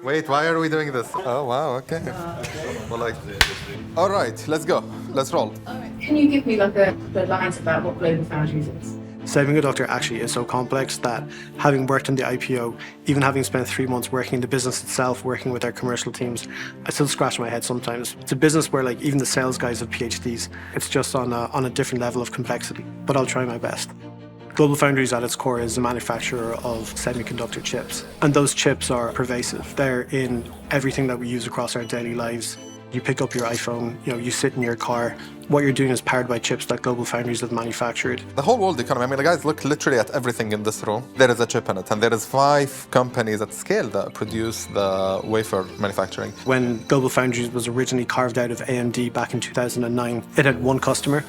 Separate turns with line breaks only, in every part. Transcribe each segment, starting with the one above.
Wait, why are we doing this? Oh, wow, okay. Well, all right, let's go. Let's roll.
Can you give me like the lines about what GlobalFoundries is?
Semiconductor actually is so complex that having worked on the IPO, even having spent 3 months working in the business itself, working with our commercial teams, I still scratch my head sometimes. It's a business where like even the sales guys have PhDs. It's just on a different level of complexity, but I'll try my best. GlobalFoundries at its core is a manufacturer of semiconductor chips, and those chips are pervasive. They're in everything that we use across our daily lives. You pick up your iPhone, you sit in your car. What you're doing is powered by chips that GlobalFoundries have manufactured.
The whole world economy, I mean, the guys look literally at everything in this room. There is a chip in it, and there is 5 companies at scale that produce the wafer manufacturing.
When GlobalFoundries was originally carved out of AMD back in 2009, it had 1 customer.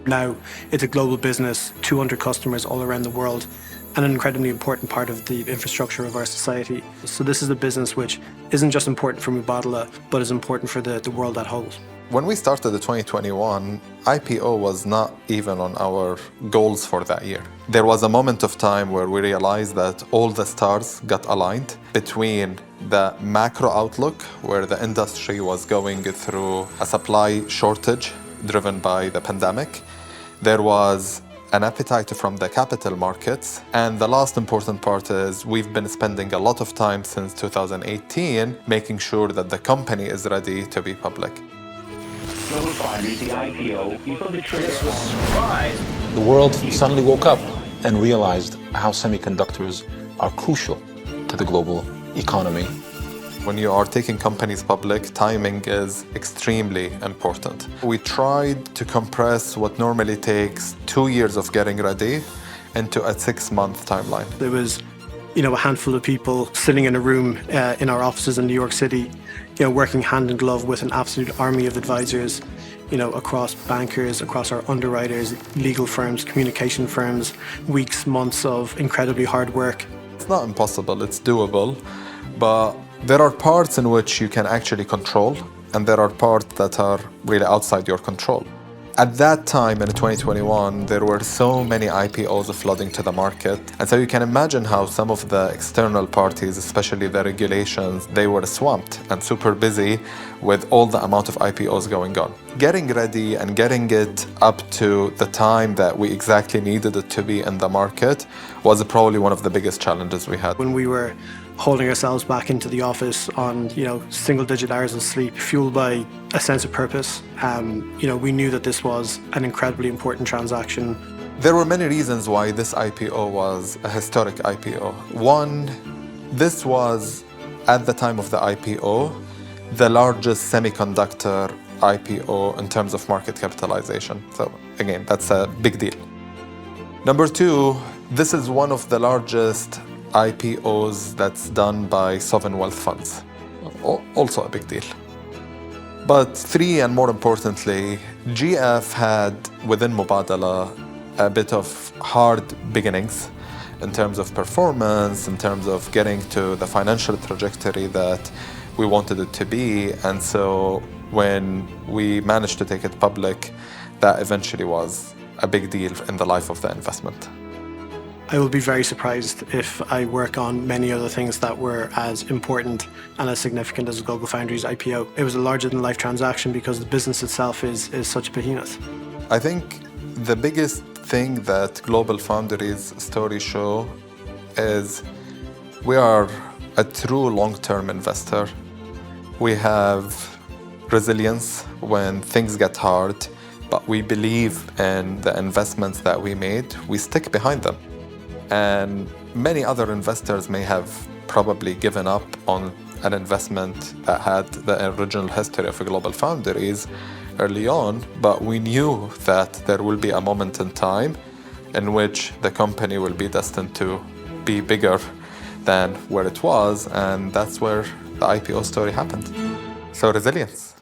Now it's a global business, 200 customers all around the world, and an incredibly important part of the infrastructure of our society. So this is a business which isn't just important for Mubadala, but is important for the world at whole.
When we started the 2021, IPO was not even on our goals for that year. There was a moment of time where we realized that all the stars got aligned between the macro outlook, where the industry was going through a supply shortage driven by the pandemic. There was an appetite from the capital markets. And the last important part is we've been spending a lot of time since 2018 making sure that the company is ready to be public.
GlobalFoundries, the IPO, before the trigger was surprised.
The world suddenly woke up and realized how semiconductors are crucial to the global economy.
When you are taking companies public, timing is extremely important. We tried to compress what normally takes 2 years of getting ready into a 6-month timeline.
There was, a handful of people sitting in a room in our offices in New York City, working hand in glove with an absolute army of advisors, across bankers, across our underwriters, legal firms, communication firms, weeks, months of incredibly hard work.
It's not impossible, it's doable, but there are parts in which you can actually control, and there are parts that are really outside your control. At that time in 2021, there were so many IPOs flooding to the market. And so you can imagine how some of the external parties, especially the regulations, they were swamped and super busy with all the amount of IPOs going on. Getting ready and getting it up to the time that we exactly needed it to be in the market was probably one of the biggest challenges we had.
When we were holding ourselves back into the office on, single-digit hours of sleep, fueled by a sense of purpose, we knew that this was an incredibly important transaction.
There were many reasons why this IPO was a historic IPO. One, this was, at the time of the IPO, the largest semiconductor IPO in terms of market capitalization. So again, that's a big deal. Number 2, this is one of the largest IPOs that's done by sovereign wealth funds. Also a big deal. But 3, and more importantly, GF had within Mubadala a bit of hard beginnings in terms of performance, in terms of getting to the financial trajectory that we wanted it to be. And so when we managed to take it public, that eventually was a big deal in the life of the investment.
I will be very surprised if I work on many other things that were as important and as significant as GlobalFoundries IPO. It was a larger-than-life transaction because the business itself is such a behemoth.
I think the biggest thing that GlobalFoundries story show is we are a true long-term investor. We have resilience when things get hard, but we believe in the investments that we made. We stick behind them. And many other investors may have probably given up on an investment that had the original history of GlobalFoundries early on, but we knew that there will be a moment in time in which the company will be destined to be bigger than where it was, and that's where the IPO story happened. So resilience.